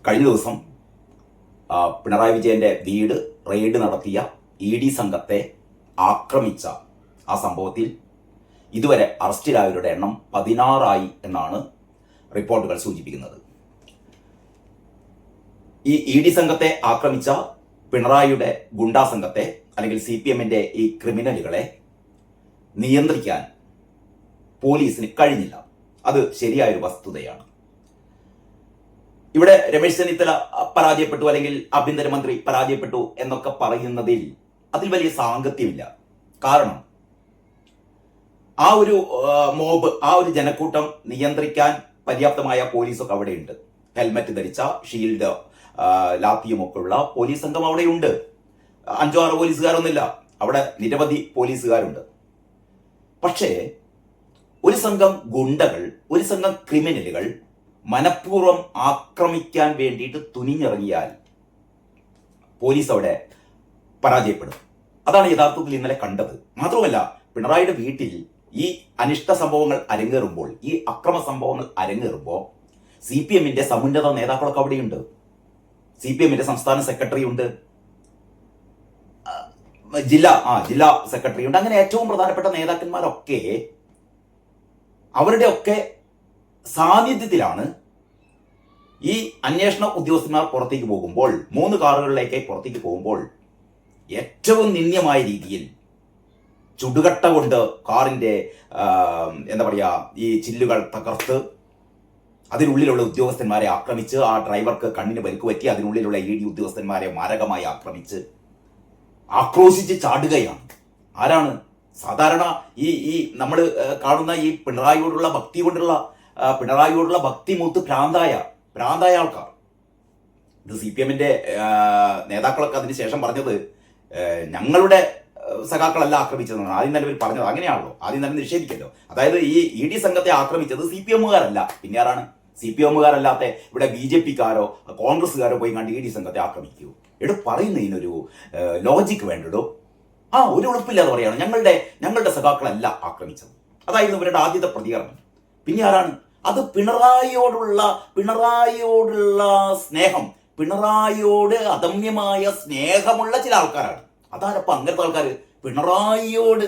കഴിഞ്ഞ ദിവസം പിണറായി വിജയന്റെ വീട് റെയ്ഡ് നടത്തിയ ED സംഘത്തെ ആക്രമിച്ച ആ സംഭവത്തിൽ ഇതുവരെ അറസ്റ്റിലായവരുടെ എണ്ണം 16 എന്നാണ് റിപ്പോർട്ടുകൾ സൂചിപ്പിക്കുന്നത്. ഈ ED സംഘത്തെ ആക്രമിച്ച പിണറായിയുടെ ഗുണ്ടാ സംഘത്തെ അല്ലെങ്കിൽ CPMന്റെ ഈ ക്രിമിനലുകളെ നിയന്ത്രിക്കാൻ പോലീസിന് കഴിഞ്ഞില്ല. അത് ശരിയായൊരു വസ്തുതയാണ്. ഇവിടെ രമേശ് ചെന്നിത്തല പരാജയപ്പെട്ടു അല്ലെങ്കിൽ ആഭ്യന്തരമന്ത്രി പരാജയപ്പെട്ടു എന്നൊക്കെ പറയുന്നതിൽ അതിൽ വലിയ സാങ്കത്യമില്ല. കാരണം ആ ഒരു മോബ്, ആ ഒരു ജനക്കൂട്ടം നിയന്ത്രിക്കാൻ പര്യാപ്തമായ പോലീസൊക്കെ അവിടെയുണ്ട്. ഹെൽമറ്റ് ധരിച്ച, ഷീൽഡ്, ലാത്തിയുമൊക്കെ ഉള്ള പോലീസ് സംഘം അവിടെയുണ്ട്. 5-6 പോലീസുകാരൊന്നുമില്ല, അവിടെ നിരവധി പോലീസുകാരുണ്ട്. പക്ഷേ ഒരു സംഘം ഗുണ്ടകൾ, ഒരു സംഘം ക്രിമിനലുകൾ മനഃപൂർവ്വം ആക്രമിക്കാൻ വേണ്ടിയിട്ട് തുനിഞ്ഞിറങ്ങിയാൽ പോലീസ് അവിടെ പരാജയപ്പെടും. അതാണ് യഥാർത്ഥത്തിൽ ഇന്നലെ കണ്ടത്. മാത്രമല്ല, പിണറായിയുടെ വീട്ടിൽ ഈ അനിഷ്ട സംഭവങ്ങൾ അരങ്ങേറുമ്പോൾ, ഈ അക്രമ സംഭവങ്ങൾ അരങ്ങേറുമ്പോൾ CPMന്റെ സമുന്നത നേതാക്കളൊക്കെ അവിടെയുണ്ട്. CPMന്റെ സംസ്ഥാന സെക്രട്ടറി ഉണ്ട്, ജില്ലാ സെക്രട്ടറി ഉണ്ട്. അങ്ങനെ ഏറ്റവും പ്രധാനപ്പെട്ട നേതാക്കന്മാരൊക്കെ അവരുടെ ഒക്കെ സാന്നിധ്യത്തിലാണ് ഈ അന്വേഷണ ഉദ്യോഗസ്ഥന്മാർ പുറത്തേക്ക് പോകുമ്പോൾ, 3 കാറുകളിലേക്ക് പുറത്തേക്ക് പോകുമ്പോൾ ഏറ്റവും നിന്ദ്യമായ രീതിയിൽ ചുടുകട്ട കൊണ്ട് കാറിന്റെ ഈ ചില്ലുകൾ തകർത്ത് അതിനുള്ളിലുള്ള ഉദ്യോഗസ്ഥന്മാരെ ആക്രമിച്ച്, ആ ഡ്രൈവർക്ക് കണ്ണിന് പരിക്ക് പറ്റി, അതിനുള്ളിലുള്ള ED ഉദ്യോഗസ്ഥന്മാരെ മാരകമായി ആക്രോശിച്ച് ചാടുകയാണ്. ആരാണ്? സാധാരണ ഈ നമ്മൾ കാണുന്ന ഈ പിണറായിയോടുള്ള ഭക്തി മൂത്ത് ഭ്രാന്തായ ആൾക്കാർ. ഇത് CPMന്റെ നേതാക്കളൊക്കെ അതിനുശേഷം പറഞ്ഞത് ഞങ്ങളുടെ സഖാക്കളല്ല ആക്രമിച്ചതെന്നാണ്. ആദ്യം തന്നെ ഇവർ പറഞ്ഞത് അങ്ങനെയാണല്ലോ, ആദ്യം തന്നെ നിഷേധിക്കല്ലോ. അതായത് ഈ ED സംഘത്തെ ആക്രമിച്ചത് CPMകാരല്ല. പിന്നെ ആരാണ്? CPMകാരല്ലാത്ത ഇവിടെ BJPക്കാരോ കോൺഗ്രസ്സുകാരോ പോയി കണ്ട് ED സംഘത്തെ ആക്രമിക്കൂ? പറയുന്നതിനൊരു ലോജിക്ക് വേണ്ടടോ. ഒരു ഉറപ്പില്ലാതെ പറയാണ് ഞങ്ങളുടെ സഖാക്കളല്ല ആക്രമിച്ചത്. അതായിരുന്നു ഇവരുടെ ആദ്യത്തെ പ്രതികരണം. പിന്നെ ആരാണ്? അത് പിണറായിയോടുള്ള സ്നേഹം, പിണറായിയോട് അദമ്യമായ സ്നേഹമുള്ള ചില ആൾക്കാരാണ്. അതാരപ്പം അങ്ങനത്തെ ആൾക്കാർ? പിണറായിയോട്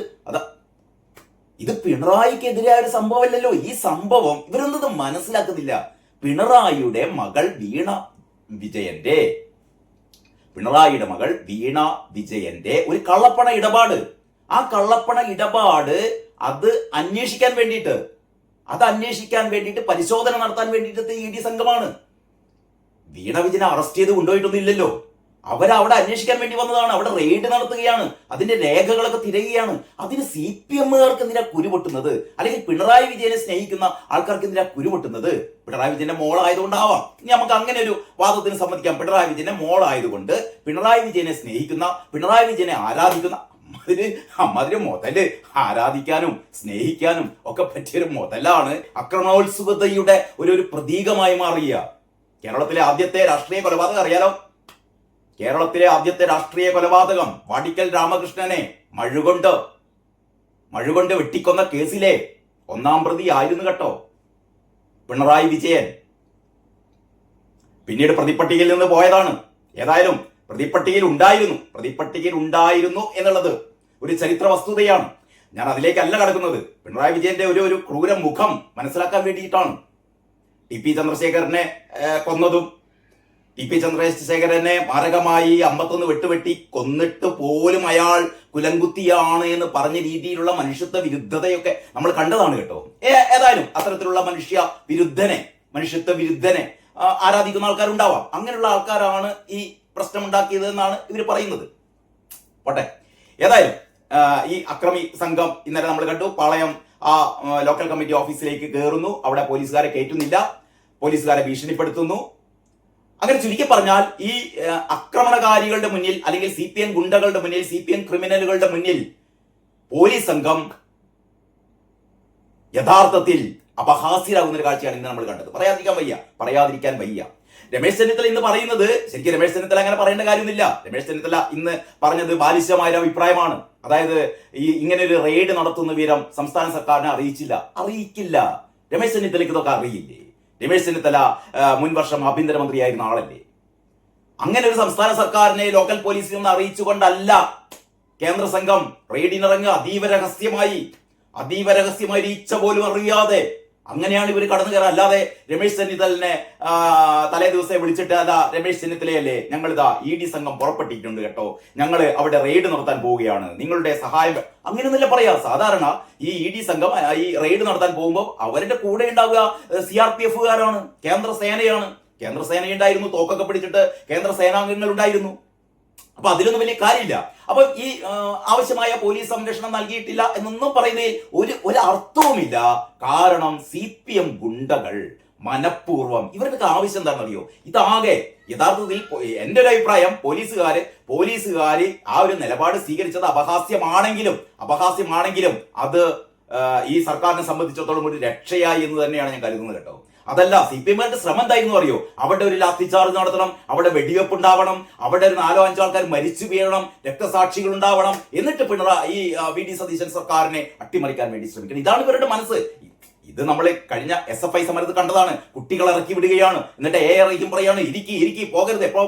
ഇത് പിണറായിക്കെതിരായ ഒരു സംഭവമല്ലല്ലോ. ഈ സംഭവം ഇവരൊന്നും മനസ്സിലാക്കുന്നില്ല. പിണറായിയുടെ മകൾ വീണ വിജയന്റെ ഒരു കള്ളപ്പണ ഇടപാട്, ആ കള്ളപ്പണ ഇടപാട് അത് അന്വേഷിക്കാൻ വേണ്ടിയിട്ട് പരിശോധന നടത്താൻ വേണ്ടിയിട്ട് ED സംഘമാണ്. വീണ വിജയനെ അറസ്റ്റ് ചെയ്ത് കൊണ്ടുപോയിട്ടൊന്നുമില്ലല്ലോ. അവരവിടെ അന്വേഷിക്കാൻ വേണ്ടി വന്നതാണ്. അവിടെ റെയ്ഡ് നടത്തുകയാണ്, അതിന്റെ രേഖകളൊക്കെ തിരയുകയാണ്. അതിന് CPMകാർക്ക് എന്തിനാ കുരുപൊട്ടുന്നത്? അല്ലെങ്കിൽ പിണറായി വിജയനെ സ്നേഹിക്കുന്ന ആൾക്കാർക്ക് എന്തിനാ കുരുപൊട്ടുന്നത്? പിണറായി വിജയന്റെ മോളായതുകൊണ്ടാവാം. ഇനി നമുക്ക് അങ്ങനെ ഒരു വാദത്തിന് സമ്മതിക്കാം. പിണറായി വിജയന്റെ മോളായതുകൊണ്ട് പിണറായി വിജയനെ സ്നേഹിക്കുന്ന, പിണറായി വിജയനെ ആരാധിക്കുന്ന അമ്മതിന് മുതല് ആരാധിക്കാനും സ്നേഹിക്കാനും ഒക്കെ പറ്റിയൊരു മുതലാണ് അക്രമോത്സുകതയുടെ ഒരു പ്രതീകമായി മാറിയ കേരളത്തിലെ ആദ്യത്തെ രാഷ്ട്രീയ കൊലപാതകം അറിയാലോ. കേരളത്തിലെ ആദ്യത്തെ രാഷ്ട്രീയ കൊലപാതകം വാടിക്കൽ രാമകൃഷ്ണനെ മഴുകൊണ്ട് വെട്ടിക്കൊന്ന കേസിലെ 1-ാം പ്രതി ആയിരുന്നു കേട്ടോ പിണറായി വിജയൻ. പിന്നീട് പ്രതിപ്പട്ടികയിൽ നിന്ന് പോയതാണ്. ഏതായാലും പ്രതിപ്പട്ടികയിൽ ഉണ്ടായിരുന്നു എന്നുള്ളത് ഒരു ചരിത്ര വസ്തുതയാണ്. ഞാൻ അതിലേക്കല്ല കടക്കുന്നത്. പിണറായി വിജയന്റെ ഒരു ക്രൂര മുഖം മനസ്സിലാക്കാൻ വേണ്ടിയിട്ടാണ്. TP ചന്ദ്രശേഖരനെ കൊന്നതും, TP ചന്ദ്രശേഖരനെ മാരകമായി 51 വെട്ടുവെട്ടി കൊന്നിട്ട് പോലും അയാൾ കുലംകുത്തിയാണ് എന്ന് പറഞ്ഞ രീതിയിലുള്ള മനുഷ്യത്വ വിരുദ്ധതയൊക്കെ നമ്മൾ കണ്ടതാണ് കേട്ടോ. ഏതായാലും അത്തരത്തിലുള്ള മനുഷ്യത്വ വിരുദ്ധനെ ആരാധിക്കുന്ന ആൾക്കാരുണ്ടാവാം. അങ്ങനെയുള്ള ആൾക്കാരാണ് ഈ പ്രശ്നമുണ്ടാക്കിയത് എന്നാണ് ഇവർ പറയുന്നത്. പോട്ടെ. ഏതായാലും ഈ അക്രമി സംഘം ഇന്നലെ നമ്മൾ കണ്ടു. പാളയം ലോക്കൽ കമ്മിറ്റി ഓഫീസിലേക്ക് കയറുന്നു. അവിടെ പോലീസുകാരെ കയറ്റുന്നില്ല, പോലീസുകാരെ ഭീഷണിപ്പെടുത്തുന്നു. അങ്ങനെ ചുരുക്കി പറഞ്ഞാൽ ഈ ആക്രമണകാരികളുടെ മുന്നിൽ, അല്ലെങ്കിൽ CPM ഗുണ്ടകളുടെ മുന്നിൽ, CPM ക്രിമിനലുകളുടെ മുന്നിൽ പോലീസ് സംഘം യഥാർത്ഥത്തിൽ അപഹാസ്യരാകുന്ന ഒരു കാഴ്ചയാണ് ഇന്ന് നമ്മൾ കണ്ടത്. പറയാതിരിക്കാൻ വയ്യ. രമേശ് ചെന്നിത്തല ഇന്ന് പറയുന്നത്, ശരിക്കും രമേശ് ചെന്നിത്തല അങ്ങനെ പറയേണ്ട കാര്യമൊന്നുമില്ല. രമേശ് ചെന്നിത്തല ഇന്ന് പറഞ്ഞത് ബാലിശമായ ഒരു അഭിപ്രായമാണ്. അതായത് ഇങ്ങനെ ഒരു റെയ്ഡ് നടത്തുന്ന വിവരം സംസ്ഥാന സർക്കാരിനെ അറിയിക്കില്ല. രമേശ് ചെന്നിത്തലയ്ക്ക് ഇതൊക്കെ അറിയില്ലേ? രമേശ് ചെന്നിത്തല മുൻ വർഷം ആഭ്യന്തരമന്ത്രിയായിരുന്ന ആളല്ലേ? അങ്ങനെ ഒരു സംസ്ഥാന സർക്കാരിനെ ലോക്കൽ പോലീസിൽ നിന്ന് അറിയിച്ചുകൊണ്ടല്ല കേന്ദ്ര സംഘം റെയ്ഡിനിറങ്ങുക. അതീവ രഹസ്യമായി ഈച്ച പോലും അറിയാതെ അങ്ങനെയാണ് ഇവർ കടന്നു കയറുക. അല്ലാതെ രമേശ് ചെന്നിത്തലിനെ തലേ ദിവസം വിളിച്ചിട്ട് അല്ല രമേശ് ചെന്നിത്തലയല്ലേ, ഞങ്ങളിതാ ED സംഘം പുറപ്പെട്ടിട്ടുണ്ട് കേട്ടോ, ഞങ്ങൾ അവിടെ റെയ്ഡ് നടത്താൻ പോവുകയാണ്, നിങ്ങളുടെ സഹായം, അങ്ങനെയൊന്നുമില്ല പറയാ. സാധാരണ ഈ ED സംഘം ഈ റെയ്ഡ് നടത്താൻ പോകുമ്പോൾ അവരുടെ കൂടെ ഉണ്ടാവുക CRPF-കാരാണ്, കേന്ദ്ര സേനയുണ്ടായിരുന്നു, തോക്കൊക്കെ പിടിച്ചിട്ട് കേന്ദ്ര സേനാംഗങ്ങൾ ഉണ്ടായിരുന്നു. അപ്പൊ അതിലൊന്നും വലിയ കാര്യമില്ല. അപ്പൊ ഈ ആവശ്യമായ പോലീസ് സംരക്ഷണം നൽകിയിട്ടില്ല എന്നൊന്നും പറയുന്നതിൽ ഒരു അർത്ഥവുമില്ല. കാരണം CPM ഗുണ്ടകൾ മനഃപൂർവ്വം, ഇവർക്ക് ആവശ്യം എന്താണെന്നറിയോ? ഇതാകെ യഥാർത്ഥത്തിൽ എന്റെ ഒരു അഭിപ്രായം, പോലീസുകാര് ആ ഒരു നിലപാട് സ്വീകരിച്ചത് അപഹാസ്യമാണെങ്കിലും അത് ഈ സർക്കാരിനെ സംബന്ധിച്ചിടത്തോളം ഒരു രക്ഷയായി എന്ന് തന്നെയാണ് ഞാൻ കരുതുന്നത് കേട്ടോ. അതല്ല, CPM-കാരുടെ ശ്രമം എന്തായിരുന്നു അറിയോ? അവിടെ ഒരു ലാത്തി ചാർജ് നടത്തണം, അവിടെ വെടിവെപ്പ് ഉണ്ടാവണം, അവിടെ ഒരു 4-5 ആൾക്കാർ മരിച്ചു വീഴണം, രക്തസാക്ഷികൾ ഉണ്ടാവണം, എന്നിട്ട് ഈ VD സതീശൻ സർക്കാരിനെ അട്ടിമറിക്കാൻ വേണ്ടി ശ്രമിക്കണം. ഇതാണ് ഇവരുടെ മനസ്സ്. ഇത് നമ്മൾ കഴിഞ്ഞ SFI സമരത്ത് കണ്ടതാണ്. കുട്ടികളെ ഇറക്കി വിടുകയാണ്, എന്നിട്ട് റഹീം പറയാണ് ഇരിക്കി പോകരുത്. എപ്പോ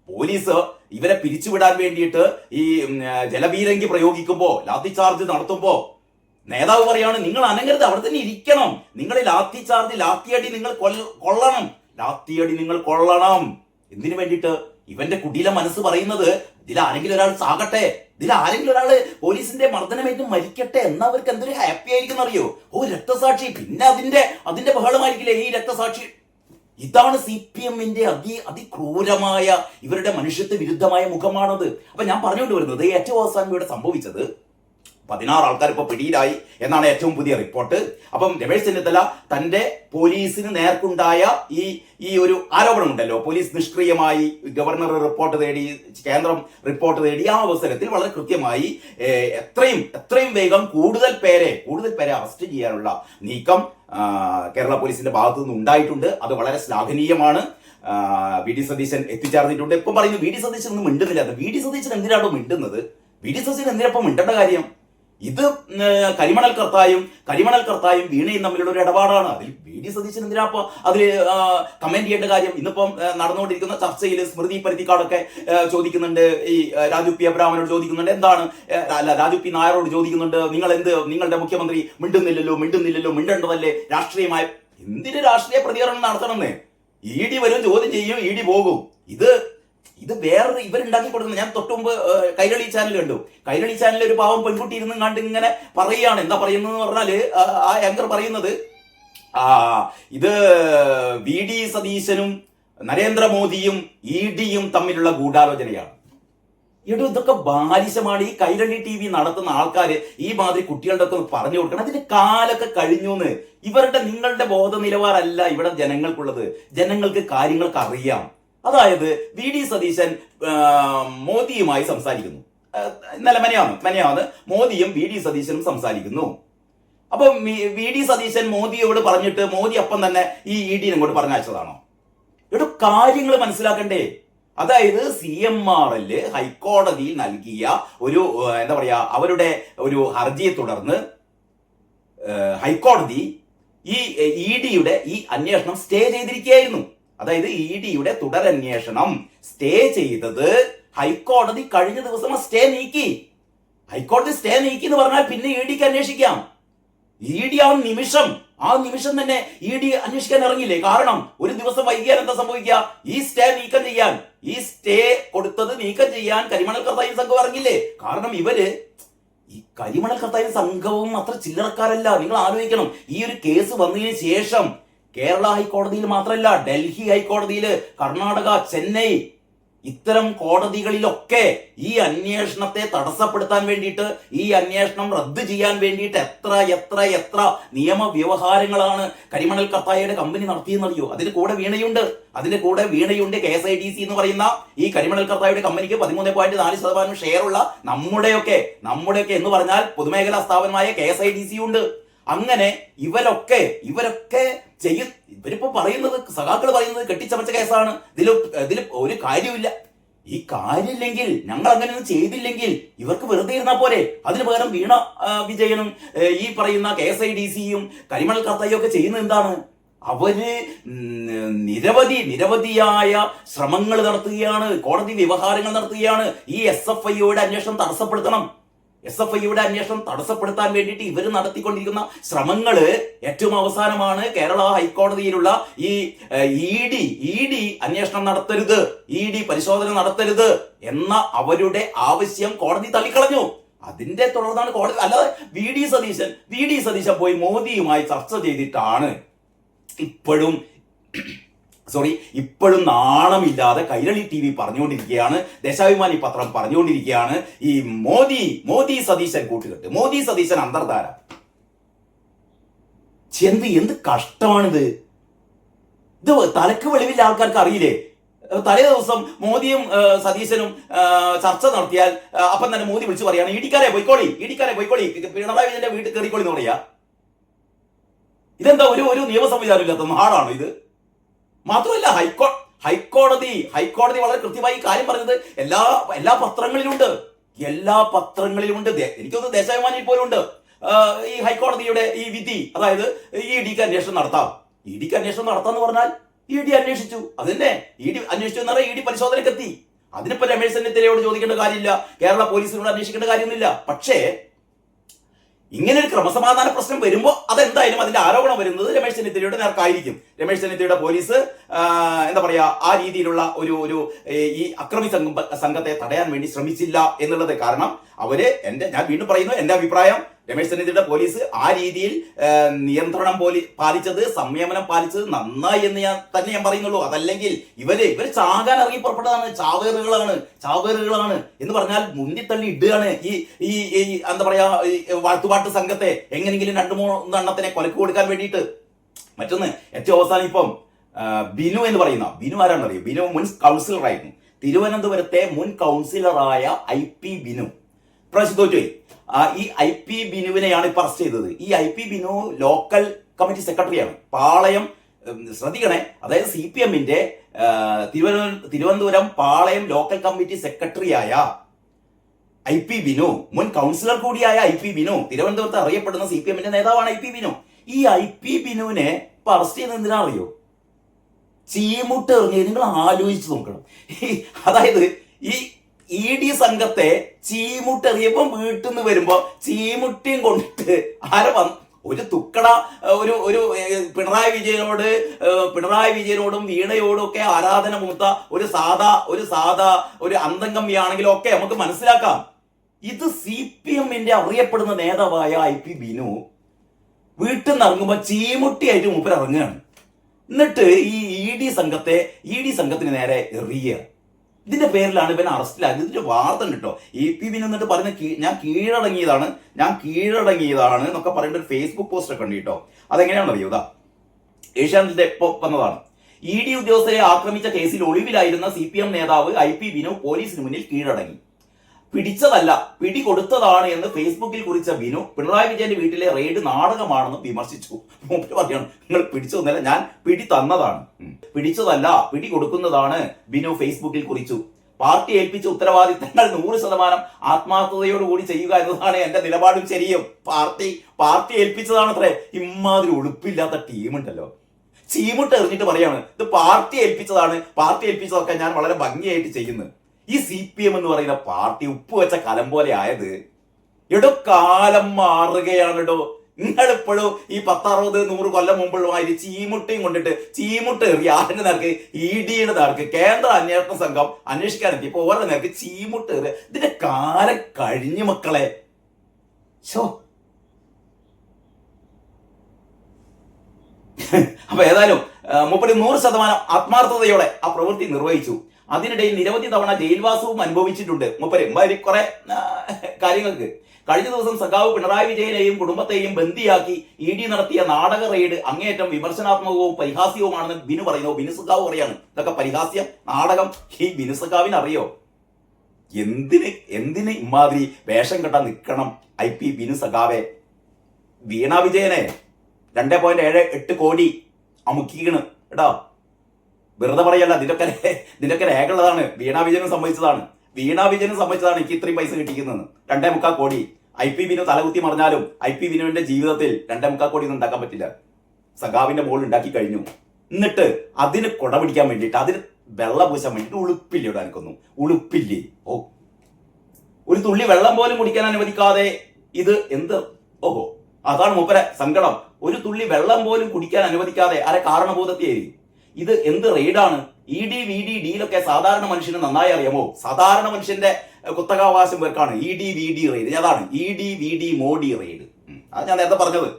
പോലീസ് ഇവരെ പിരിച്ചുവിടാൻ വേണ്ടിയിട്ട് ഈ ജലപീരങ്കി പ്രയോഗിക്കുമ്പോ, ലാത്തി ചാർജ് നടത്തുമ്പോ നേതാവ് പറയാണ് നിങ്ങൾ അനങ്ങരുത്, അവിടെ തന്നെ ഇരിക്കണം, നിങ്ങൾ ലാത്തിയടി നിങ്ങൾ കൊള്ളണം. എന്തിനു വേണ്ടിയിട്ട്? ഇവന്റെ കുടിയില മനസ്സ് പറയുന്നത് ഇതിൽ ആരെങ്കിലും ഒരാൾ ചാകട്ടെ, ഇതിൽ ആരെങ്കിലും ഒരാള് പോലീസിന്റെ മർദ്ദനമേറ്റ് മരിക്കട്ടെ എന്നാ അവർക്ക് എന്തൊരു ഹാപ്പി ആയിരിക്കും അറിയോ? രക്തസാക്ഷി, പിന്നെ അതിന്റെ ബഹളമായിരിക്കില്ലേ ഈ രക്തസാക്ഷി. ഇതാണ് CPM-ന്റെ അതിക്രൂരമായ ഇവരുടെ മനുഷ്യത്വ വിരുദ്ധമായ മുഖമാണത്. അപ്പൊ ഞാൻ പറഞ്ഞുകൊണ്ട് വരുന്നത്, ഏറ്റവും അവസാനം ഇവിടെ സംഭവിച്ചത് 16 ആൾക്കാർ ഇപ്പൊ പിടിയിലായി എന്നാണ് ഏറ്റവും പുതിയ റിപ്പോർട്ട്. അപ്പം രമേശ് ചെന്നിത്തല തന്റെ പോലീസിന് നേർക്കുണ്ടായ ഈ ഒരു ആരോപണം ഉണ്ടല്ലോ, പോലീസ് നിഷ്ക്രിയമായി, ഗവർണർ റിപ്പോർട്ട് തേടി, കേന്ദ്രം റിപ്പോർട്ട് തേടി, ആ അവസരത്തിൽ വളരെ കൃത്യമായി എത്രയും വേഗം കൂടുതൽ പേരെ അറസ്റ്റ് ചെയ്യാനുള്ള നീക്കം കേരള പോലീസിന്റെ ഭാഗത്തു നിന്ന് ഉണ്ടായിട്ടുണ്ട്. അത് വളരെ ശ്ലാഘനീയമാണ്. VD സതീശൻ എത്തിച്ചേർന്നിട്ടുണ്ട്. ഇപ്പം പറയുന്നു VD സതീശൻ ഒന്നും മിണ്ടുന്നില്ല. VD സതീശൻ എന്തിനാണോ മിണ്ടുന്നത്? VD സതീശൻ എന്തിനപ്പം മിണ്ടേണ്ട കാര്യം? ഇത് കരിമണൽ കർത്തായും വീണയും തമ്മിലുള്ള ഒരു ഇടപാടാണ്. അതിൽ VD സതീശൻ എന്തിനാ അതിൽ കമന്റ് ചെയ്യേണ്ട കാര്യം? ഇന്നിപ്പം നടന്നുകൊണ്ടിരിക്കുന്ന ചർച്ചയിൽ സ്മൃതി പരുത്തിക്കാടൊക്കെ ചോദിക്കുന്നുണ്ട്, ഈ രാജു P അബ്രാമനോട് ചോദിക്കുന്നുണ്ട്, രാജു P നായരോട് ചോദിക്കുന്നുണ്ട്, നിങ്ങളുടെ മുഖ്യമന്ത്രി മിണ്ടുന്നില്ലല്ലോ, മിണ്ടേണ്ടതല്ലേ രാഷ്ട്രീയമായ? എന്തിന് രാഷ്ട്രീയ പ്രതികരണം നടത്തണമെന്ന്? ED വരും, ചോദ്യം ചെയ്യും, ED പോകും. ഇത് വേറെ ഇവരുണ്ടാക്കി കൊടുക്കുന്നത്. ഞാൻ തൊട്ടുമുമ്പ് കൈരളി ചാനൽ കണ്ടു. കൈരളി ചാനലിൽ ഒരു പാവം പെൺകുട്ടി ഇരുന്ന് കണ്ട് ഇങ്ങനെ പറയുകയാണ്. എന്താ പറയുന്നത് പറഞ്ഞാല്, ആ ആങ്കർ പറയുന്നത് ഇത് VD സതീശനും നരേന്ദ്രമോദിയും ED-യും തമ്മിലുള്ള ഗൂഢാലോചനയാണ്. ഇതൊക്കെ ബാലിശമാണ്. ഈ കൈരളി TV നടത്തുന്ന ആൾക്കാര് ഈ മാതിരി കുട്ടികളുടെ ഒക്കെ പറഞ്ഞു കൊടുക്കണം. അതിന്റെ കാലൊക്കെ കഴിഞ്ഞൂന്ന്. നിങ്ങളുടെ ബോധ നിലവാരമല്ല ഇവിടെ ജനങ്ങൾക്കുള്ളത്. ജനങ്ങൾക്ക് കാര്യങ്ങൾക്ക് അറിയാം. അതായത് VD സതീശൻ മോദിയുമായി സംസാരിക്കുന്നു. ഇന്നലെ മെനയാന്ന് മോദിയും VD സതീശനും സംസാരിക്കുന്നു. അപ്പൊ VD സതീശൻ മോദിയോട് പറഞ്ഞിട്ട് മോദി അപ്പം തന്നെ ഈ ED-നെ ഇങ്ങോട്ട് പറഞ്ഞയച്ചതാണോ? കാര്യങ്ങൾ മനസ്സിലാക്കണ്ടേ? അതായത് CMRL ഹൈക്കോടതിയിൽ നൽകിയ ഒരു അവരുടെ ഒരു ഹർജിയെ തുടർന്ന് ഹൈക്കോടതി ഈ ED-യുടെ ഈ അന്വേഷണം സ്റ്റേ ചെയ്തിരിക്കുകയായിരുന്നു. അതായത് ED-യുടെ തുടരന്വേഷണം സ്റ്റേ ചെയ്തത് ഹൈക്കോടതി കഴിഞ്ഞ ദിവസം സ്റ്റേ നീക്കി. ഹൈക്കോടതി സ്റ്റേ നീക്കി എന്ന് പറഞ്ഞാൽ പിന്നെ ED-ക്ക് അന്വേഷിക്കാം. ED ആ നിമിഷം തന്നെ ED അന്വേഷിക്കാൻ ഇറങ്ങില്ലേ? കാരണം ഒരു ദിവസം വൈകിയാൽ എന്താ സംഭവിക്കുക? ഈ സ്റ്റേ നീക്കം ചെയ്യാൻ, ഈ സ്റ്റേ കൊടുത്തത് നീക്കം ചെയ്യാൻ കരിമണൽ കർത്തായും സംഘം ഇറങ്ങില്ലേ? കാരണം ഈ കരിമണൽ കർത്തായും സംഘവും അത്ര ചില്ലറക്കാരല്ല. നിങ്ങൾ ആലോചിക്കണം, ഈ ഒരു കേസ് വന്നതിന് ശേഷം കേരള ഹൈക്കോടതിയിൽ മാത്രമല്ല, ഡൽഹി ഹൈക്കോടതിയിൽ, കർണാടക, ചെന്നൈ, ഇത്തരം കോടതികളിലൊക്കെ ഈ അന്വേഷണത്തെ തടസ്സപ്പെടുത്താൻ വേണ്ടിയിട്ട്, ഈ അന്വേഷണം റദ്ദ് ചെയ്യാൻ വേണ്ടിയിട്ട് എത്ര നിയമവ്യവഹാരങ്ങളാണ് കരിമണൽ കർത്തായയുടെ കമ്പനി നടത്തിയെന്നറിയോ? അതിന്റെ കൂടെ വീണയുണ്ട്. KSIDC എന്ന് പറയുന്ന ഈ കരിമണൽ കർത്തായയുടെ കമ്പനിക്ക് 13.4% ഷെയർ ഉള്ള നമ്മുടെയൊക്കെ എന്ന് പറഞ്ഞാൽ പൊതുമേഖലാ സ്ഥാപനമായ KSIDC ഉണ്ട്. അങ്ങനെ ഇവരൊക്കെ ഇവരിപ്പോ പറയുന്നത്, സഖാക്കൾ പറയുന്നത് കെട്ടിച്ചമച്ച കേസാണ്. ഇതിൽ ഒരു കാര്യമില്ല. ഈ കാര്യമില്ലെങ്കിൽ, ഞങ്ങൾ അങ്ങനെയൊന്നും ചെയ്തില്ലെങ്കിൽ ഇവർക്ക് വെറുതെ ഇരുന്നാ പോരെ? അതിന് പകരം വീണ വിജയനും ഈ പറയുന്ന KSIDC-യും കരിമണൽ കർത്തായും ഒക്കെ ചെയ്യുന്നത് എന്താണ്? അവര് നിരവധിയായ ശ്രമങ്ങൾ നടത്തുകയാണ്, കോടതി വ്യവഹാരങ്ങൾ നടത്തുകയാണ്. ഈ SFIയുടെ അന്വേഷണം തടസ്സപ്പെടുത്തണം. SFIയുടെ അന്വേഷണം തടസ്സപ്പെടുത്താൻ വേണ്ടിയിട്ട് ഇവർ നടത്തിക്കൊണ്ടിരിക്കുന്ന ശ്രമങ്ങള് ഏറ്റവും അവസാനമാണ് കേരള ഹൈക്കോടതിയിലുള്ള ഈ ED അന്വേഷണം നടത്തരുത്, ED പരിശോധന നടത്തരുത് എന്ന അവരുടെ ആവശ്യം കോടതി തള്ളിക്കളഞ്ഞു. അതിന്റെ തുടർന്നാണ് കോടതി, അല്ലാതെ വി ഡി സതീശൻ പോയി മോദിയുമായി ചർച്ച ചെയ്തിട്ടാണ് ഇപ്പോഴും നാണമില്ലാതെ കൈരളി TV പറഞ്ഞുകൊണ്ടിരിക്കുകയാണ്, ദേശാഭിമാനി പത്രം പറഞ്ഞുകൊണ്ടിരിക്കുകയാണ്, ഈ മോദി സതീശൻ കൂട്ടുകെട്ട്, മോദി സതീശൻ അന്തർധാര. എന്ത് കഷ്ടമാണിത്. ഇത് തലക്ക് വെളിവില്ല ആൾക്കാർക്ക് അറിയില്ലേ? തലേ ദിവസം മോദിയും സതീശനും ചർച്ച നടത്തിയാൽ അപ്പം തന്നെ മോദി വിളിച്ചു പറയാണ് ഇടിക്കാരെ പോയിക്കോളി, പിണറായി വിജയന്റെ വീട്ടിൽ കയറിക്കോളി എന്ന് പറയാ. ഇതെന്താ ഒരു നിയമ സംവിധാനം ഇല്ലാത്ത നാടാണോ ഇത്? മാത്രമല്ല ഹൈക്കോടതി വളരെ കൃത്യമായി കാര്യം പറഞ്ഞത് എല്ലാ പത്രങ്ങളിലുണ്ട്. എനിക്കൊന്ന് ദേശാഭിമാനിയിൽ പോലും ഉണ്ട്. ഈ ഹൈക്കോടതിയുടെ ഈ വിധി, അതായത് EDക്ക് അന്വേഷണം നടത്താം. EDക്ക് അന്വേഷണം നടത്താന്ന് പറഞ്ഞാൽ ED അന്വേഷിച്ചു, അതന്നെ ED അന്വേഷിച്ചു എന്ന് പറഞ്ഞാൽ ED പരിശോധനയ്ക്ക് എത്തി. അതിനിപ്പോ രമേശ് ചെന്നിത്തലയോട് ചോദിക്കേണ്ട കാര്യമില്ല, കേരള പോലീസിനോട് അന്വേഷിക്കേണ്ട കാര്യമൊന്നുമില്ല. പക്ഷേ ഇങ്ങനെ ഒരു ക്രമസമാധാന പ്രശ്നം വരുമ്പോൾ അതെന്തായാലും അതിന്റെ ആരോപണം വരുന്നത് രമേശ് ചെന്നിത്തലയുടെ നേർക്കായിരിക്കും. രമേശ് ചെന്നിത്തലയുടെ പോലീസ് എന്താ പറയാ, ആ രീതിയിലുള്ള ഒരു ഈ അക്രമി സംഘത്തെ തടയാൻ വേണ്ടി ശ്രമിച്ചില്ല എന്നുള്ളത്. കാരണം ഞാൻ വീണ്ടും പറയുന്നു, എന്റെ അഭിപ്രായം രമേശ് ചെന്നിത്തലയുടെ പോലീസ് ആ രീതിയിൽ നിയന്ത്രണം പാലിച്ചത്, സംയമനം പാലിച്ചത് നന്നായി എന്ന് ഞാൻ പറയുന്നുള്ളൂ. അതല്ലെങ്കിൽ ഇവര് ചാകാൻ ഇറങ്ങി പുറപ്പെട്ടതാണ്, ചാവേറുകളാണ് എന്ന് പറഞ്ഞാൽ മുന്തിത്തള്ളി ഇടുകയാണ് ഈ എന്താ പറയാ വാഴ്ത്തുപാട്ട് സംഘത്തെ എങ്ങനെങ്കിലും 2-3 എണ്ണത്തിനെ കൊലക്ക് കൊടുക്കാൻ വേണ്ടിയിട്ട്. മറ്റൊന്ന് ഏറ്റവും അവസാനം ഇപ്പം ബിനു എന്ന് പറയുന്ന ബിനു ആരാണെന്നറിയോ? ബിനു മുൻ കൗൺസിലറായിരുന്നു. തിരുവനന്തപുരത്തെ മുൻ കൗൺസിലറായ IP ബിനു പ്രാവശ്യം തോറ്റുപോയി. ഈ IP ബിനുവിനെയാണ് ഇപ്പൊ അറസ്റ്റ് ചെയ്തത്. ഈ IP ബിനു ലോക്കൽ കമ്മിറ്റി സെക്രട്ടറിയാണ്. പാളയം, ശ്രദ്ധിക്കണേ, അതായത് CPMന്റെ തിരുവനന്തപുരം പാളയം ലോക്കൽ കമ്മിറ്റി സെക്രട്ടറിയായ IP ബിനു, മുൻ കൗൺസിലർ കൂടിയായ IP ബിനു, തിരുവനന്തപുരത്ത് അറിയപ്പെടുന്ന CPMന്റെ നേതാവാണ് IP ബിനു. ഈ IP ബിനുവിനെ ഇപ്പൊ അറസ്റ്റ് ചെയ്യുന്നത് എന്തിനാ അറിയോ? ചീമുട്ട് എറിഞ്ഞ് നിങ്ങൾ ആലോചിച്ച് നോക്കണം. അതായത് ഈ ED സംഘത്തെ ചീമുട്ടെറിയപ്പം വീട്ടിൽ നിന്ന് വരുമ്പോ ചീമുട്ടിയും കൊണ്ടിട്ട് ഒരു തുക്കട ഒരു പിണറായി വിജയനോടും വീണയോടും ഒക്കെ ആരാധന മൂത്ത ഒരു അന്തംഗമ്മിയാണെങ്കിലും ഒക്കെ നമുക്ക് മനസ്സിലാക്കാം. ഇത് CPMന്റെ അറിയപ്പെടുന്ന നേതാവായ IP ബിനു വീട്ടിൽ നിന്ന് ഇറങ്ങുമ്പോ ചീമുട്ടിയായിട്ട് മൂപ്പർ ഇറങ്ങുകയാണ്. എന്നിട്ട് ഈ ED സംഘത്തിന് നേരെ എറിയുക. ഇതിന്റെ പേരിലാണ് ഇവൻ അറസ്റ്റിലായത്. ഇതിന്റെ വാർത്ത കേട്ടോ. EP ബിനു എന്നിട്ട് പറയുന്ന ഞാൻ കീഴടങ്ങിയതാണ് എന്നൊക്കെ പറയേണ്ട ഒരു ഫേസ്ബുക്ക് പോസ്റ്റ് ഒക്കെ ഉണ്ട് കേട്ടോ. അതെങ്ങനെയാണെന്ന് അറിയോ? ഏഷ്യാനെറ്റിന്റെ വന്നതാണ്. ED ഉദ്യോഗസ്ഥരെ ആക്രമിച്ച കേസിൽ ഒളിവിലായിരുന്ന CPM നേതാവ് IP ബിനു പോലീസിന് മുന്നിൽ കീഴടങ്ങി. പിടിച്ചതല്ല, പിടികൊടുത്തതാണ് എന്ന് ഫേസ്ബുക്കിൽ കുറിച്ച ബിനു പിണറായി വിജയന്റെ വീട്ടിലെ റെയ്ഡ് നാടകമാണെന്ന് വിമർശിച്ചു. പറയാണ്, നിങ്ങൾ പിടിച്ചതൊന്നല്ല, ഞാൻ പിടി തന്നതാണ്, പിടിച്ചതല്ല പിടി കൊടുക്കുന്നതാണ് ബിനു ഫേസ്ബുക്കിൽ കുറിച്ചു. പാർട്ടി ഏൽപ്പിച്ച ഉത്തരവാദിത്തങ്ങൾ 100% ആത്മാർത്ഥതയോടുകൂടി ചെയ്യുക എന്നതാണ് എന്റെ നിലപാടും ശരിയും. പാർട്ടി ഏൽപ്പിച്ചതാണത്രേ. ഇമാതിരി ഉളുപ്പില്ലാത്ത ടീമുണ്ടല്ലോ, ചീമുട്ട് എറിഞ്ഞിട്ട് പറയാണ് ഇത് പാർട്ടി ഏൽപ്പിച്ചതൊക്കെ ഞാൻ വളരെ ഭംഗിയായിട്ട് ചെയ്യുന്നു. ഈ CPM എന്ന് പറയുന്ന പാർട്ടി ഉപ്പ് വെച്ച കലം പോലെ ആയത് കാലം മാറുകയാണ്. നിങ്ങളിപ്പോഴും ഈ 10-60-100 കൊല്ലം മുമ്പുള്ള ചീമുട്ടയും കൊണ്ടിട്ട് ചീമുട്ട എറിയ ആരുടെ നേർക്ക്, EDയുടെ നേർക്ക്, കേന്ദ്ര അന്വേഷണ സംഘം അന്വേഷിക്കാനെത്തി ഇപ്പൊ ഓരോ നേർക്ക് ചീമുട്ട എറിയ. ഇതിന്റെ കാലം കഴിഞ്ഞു മക്കളെ. അപ്പൊ ഏതായാലും 100% ആത്മാർത്ഥതയോടെ ആ പ്രവൃത്തി നിർവഹിച്ചു. അതിനിടയിൽ നിരവധി തവണ ജയിൽവാസവും അനുഭവിച്ചിട്ടുണ്ട് മൂപ്പര് കുറെ കാര്യങ്ങൾക്ക്. കഴിഞ്ഞ ദിവസം സഖാവ് പിണറായി വിജയനെയും കുടുംബത്തെയും ബന്ദിയാക്കി ED നടത്തിയ നാടക റെയ്ഡ് അങ്ങേയറ്റം വിമർശനാത്മകവും പരിഹാസ്യവുമാണെന്ന് ബിനു പറയുന്നു. ബിനു സഖാവ് പറയാണ് ഇതൊക്കെ പരിഹാസ്യം, നാടകം. ഈ ബിനു സഖാവിന് അറിയോ എന്തിന് ഇമാതിരി വേഷം കെട്ടാൻ നിൽക്കണം IP ബിനു സഖാവെ? വീണ വിജയനെ 2.78 കോടി അമുക്കിക്കണ് കേട്ടോ. വെറുതെ പറയല്ല, ഇതിന്റെയൊക്കെ രേഖയുള്ളതാണ്. വീണ വിജയനും സംഭവിച്ചതാണ് എനിക്ക് ഇത്രയും പൈസ കിട്ടിക്കുന്നത്. 2.25 കോടി. IP ബിനു തലകുത്തി മറിഞ്ഞാലും IP ബിനുവിന്റെ ജീവിതത്തിൽ 2.25 കോടി ഒന്നും ഉണ്ടാക്കാൻ പറ്റില്ല. സഖാവിന്റെ മോൾ ഉണ്ടാക്കി കഴിഞ്ഞു. എന്നിട്ട് അതിന് കൊട പിടിക്കാൻ വേണ്ടിയിട്ട്, അതിന് വെള്ളം പൂശാൻ വേണ്ടിയിട്ട് ഉളുപ്പില്ലേ ഇവിടെ എനിക്കൊന്നും? ഉളുപ്പില്ലേ? ഓ, ഒരു തുള്ളി വെള്ളം പോലും കുടിക്കാൻ അനുവദിക്കാതെ ഇത് എന്ത്? ഓഹോ, അതാണ് മൂപ്പരെ സങ്കടം. ഒരു തുള്ളി വെള്ളം പോലും കുടിക്കാൻ അനുവദിക്കാതെ ആരെ കാരണഭൂതത്തെയായിരിക്കും. ഇത് എന്ത് റെയ്ഡാണ്? ED VD ഡീലൊക്കെ സാധാരണ മനുഷ്യന് നന്നായി അറിയാമോ? സാധാരണ മനുഷ്യന്റെ കുത്തകാവകാശം പേർക്കാണ് ED VD റെയ്ഡ്. അതാണ് ED VD മോഡി റെയ്ഡ്. അത് ഞാൻ നേരത്തെ പറഞ്ഞത്.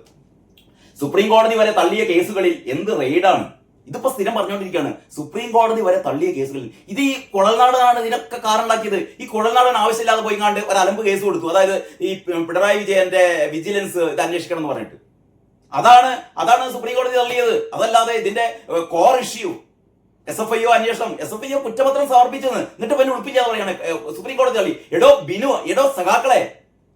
സുപ്രീം കോടതി വരെ തള്ളിയ കേസുകളിൽ എന്ത് റെയ്ഡാണ്? ഇതിപ്പോ സ്ഥിരം പറഞ്ഞുകൊണ്ടിരിക്കുകയാണ്. സുപ്രീം കോടതി വരെ തള്ളിയ കേസുകളിൽ ഇത് ഈ കുഴൽനാടനാണ് ഇതിനൊക്കെ കാരണമാക്കിയത്. ഈ കുഴൽനാടൻ ആവശ്യമില്ലാതെ പോയി കണ്ട് ഒരു അലമ്പ് കേസ് കൊടുത്തു. അതായത് ഈ പിണറായി വിജയന്റെ വിജിലൻസ് ഇത് അന്വേഷിക്കണം എന്ന് പറഞ്ഞിട്ട്. അതാണ് സുപ്രീം കോടതി തള്ളിയത്. അതല്ലാതെ ഇതിന്റെ കോർ ഇഷ്യൂ SFIO അന്വേഷണം, SFIO കുറ്റപത്രം സമർപ്പിച്ചെന്ന് എന്നിട്ട് പിന്നെ ഉൾപ്പിക്കാതെ പറയാണ് സുപ്രീം കോടതി തള്ളി. എടോ സഖാക്കളെ,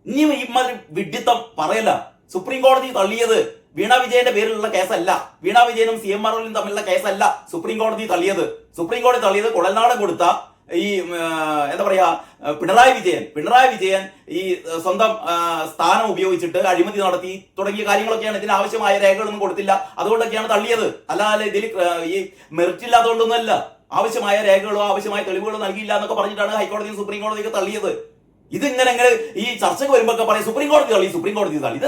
ഇനിയും ഈ മാതിരി വിഡ്ഢിത്തം പറയല്ല. സുപ്രീം കോടതി തള്ളിയത് വീണ വിജയന്റെ പേരിലുള്ള കേസല്ല. വീണ വിജയനും CMRലും തമ്മിലുള്ള കേസല്ല സുപ്രീം കോടതി തള്ളിയത്. സുപ്രീം കോടതി തള്ളിയത് കുഴൽനാടൻ കൊടുത്ത ഈ എന്താ പറയാ പിണറായി വിജയൻ ഈ സ്വന്തം സ്ഥാനം ഉപയോഗിച്ചിട്ട് അഴിമതി നടത്തി തുടങ്ങിയ കാര്യങ്ങളൊക്കെയാണ്. ഇതിന് ആവശ്യമായ രേഖകളൊന്നും കൊടുത്തില്ല, അതുകൊണ്ടൊക്കെയാണ് തള്ളിയത്. അല്ലാതെ ഇതിൽ ഈ മെറിറ്റ് ഇല്ലാത്തതുകൊണ്ടൊന്നുമല്ല. ആവശ്യമായ രേഖകളോ ആവശ്യമായ തെളിവുകളോ നൽകിയില്ല എന്നൊക്കെ പറഞ്ഞിട്ടാണ് ഹൈക്കോടതിയും സുപ്രീം കോടതിയൊക്കെ തള്ളിയത്. ഇതിങ്ങനെ ഈ ചർച്ചയ്ക്ക് വരുമ്പോ പറയും സുപ്രീം കോടതി തള്ളി.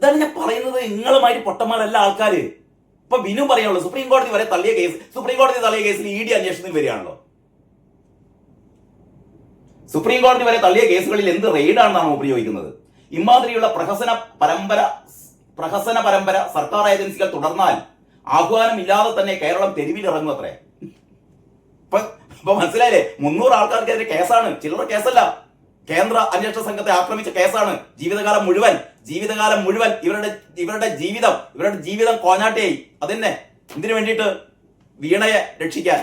ഇതാണ് ഞാൻ പറയുന്നത്. നിങ്ങളുമായി പൊട്ടന്മാരല്ല ആൾക്കാര്. ഇപ്പൊ ബിനു പറയാനുള്ളൂ സുപ്രീം കോടതി വരെ തള്ളിയ കേസിൽ ED അന്വേഷണത്തിന് വരികയാണല്ലോ. സുപ്രീം കോടതി വരെ തള്ളിയ കേസുകളിൽ എന്ത് റെയ്ഡാണെന്നാണ് ഉപയോഗിക്കുന്നത്? ഇമാതിരിയുള്ള പ്രഹസന പരമ്പര സർക്കാർ ഏജൻസികൾ തുടർന്നാൽ ആഹ്വാനം ഇല്ലാതെ തന്നെ കേരളം തെരുവിലിറങ്ങും അത്രേ. ഇപ്പൊ മനസ്സിലായില്ലേ? 300 ആൾക്കാർക്കെതിരെ കേസാണ്, ചില്ലറ കേസല്ല. കേന്ദ്ര അന്വേഷണ സംഘത്തെ ആക്രമിച്ച കേസാണ്. ജീവിതകാലം മുഴുവൻ ഇവരുടെ ജീവിതം കോഞ്ഞാട്ടയായി. അതന്നെ എന്തിനു വേണ്ടിയിട്ട്? വീണയെ രക്ഷിക്കാൻ.